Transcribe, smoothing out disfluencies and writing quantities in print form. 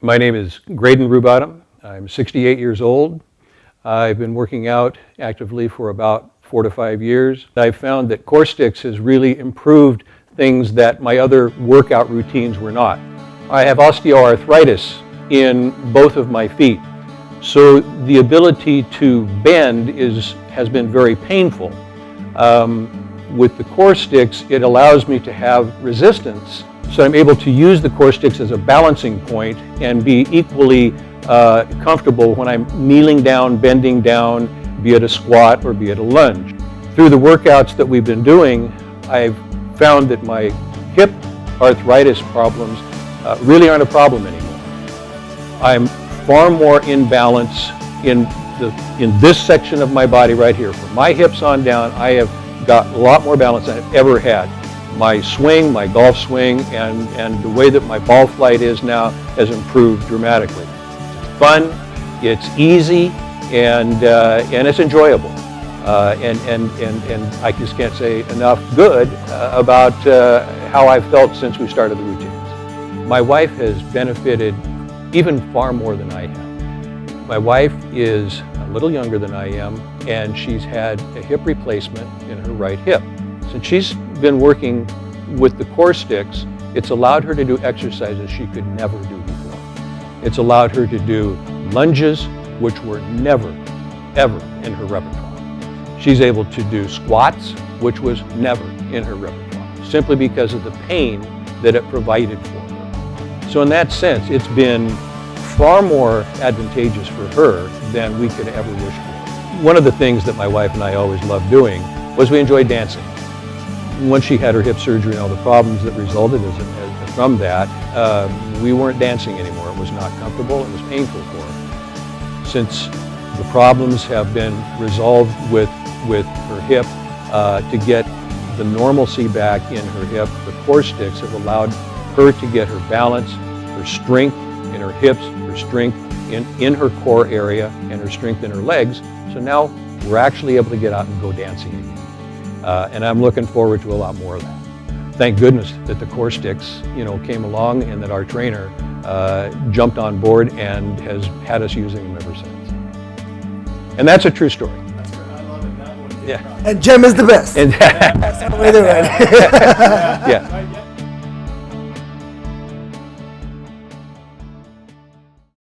My name is Grady. I'm 68 years old. I've been working out actively for about 4 to 5 years. I've found that Core Stix has really improved things that my other workout routines were not. I have osteoarthritis in both of my feet, so the ability to bend has been very painful. With the Core Stix, it allows me to have resistance, so I'm able to use the Core Stix as a balancing point and be equally comfortable when I'm kneeling down, bending down, be it a squat or be it a lunge. Through the workouts that we've been doing, I've found that my hip arthritis problems really aren't a problem anymore. I'm far more in balance in this section of my body right here. From my hips on down, I have got a lot more balance than I've ever had. My swing, my golf swing, and the way that my ball flight is now has improved dramatically. It's fun, it's easy, and it's enjoyable. And I just can't say enough good about how I've felt since we started the routines. My wife has benefited even far more than I have. My wife is a little younger than I am, and she's had a hip replacement in her right hip. Since she's been working with the Core Stix, it's allowed her to do exercises she could never do before. It's allowed her to do lunges, which were never, ever in her repertoire. She's able to do squats, which was never in her repertoire, simply because of the pain that it provided for her. So in that sense, it's been far more advantageous for her than we could ever wish for. One of the things that my wife and I always loved doing was we enjoyed dancing. Once she had her hip surgery and all the problems that resulted from that, we weren't dancing anymore. It was not comfortable, it was painful for her. Since the problems have been resolved with her hip, to get the normalcy back in her hip, the Core Stix have allowed her to get her balance, her strength in her hips, her strength in her core area, and her strength in her legs. So now we're actually able to get out and go dancing again. And I'm looking forward to a lot more of that. Thank goodness that the Core Stix, came along and that our trainer jumped on board and has had us using them ever since. And that's a true story. That's great. I love it. That one. Yeah. And Jim is the best. And That's the way to do it. yeah.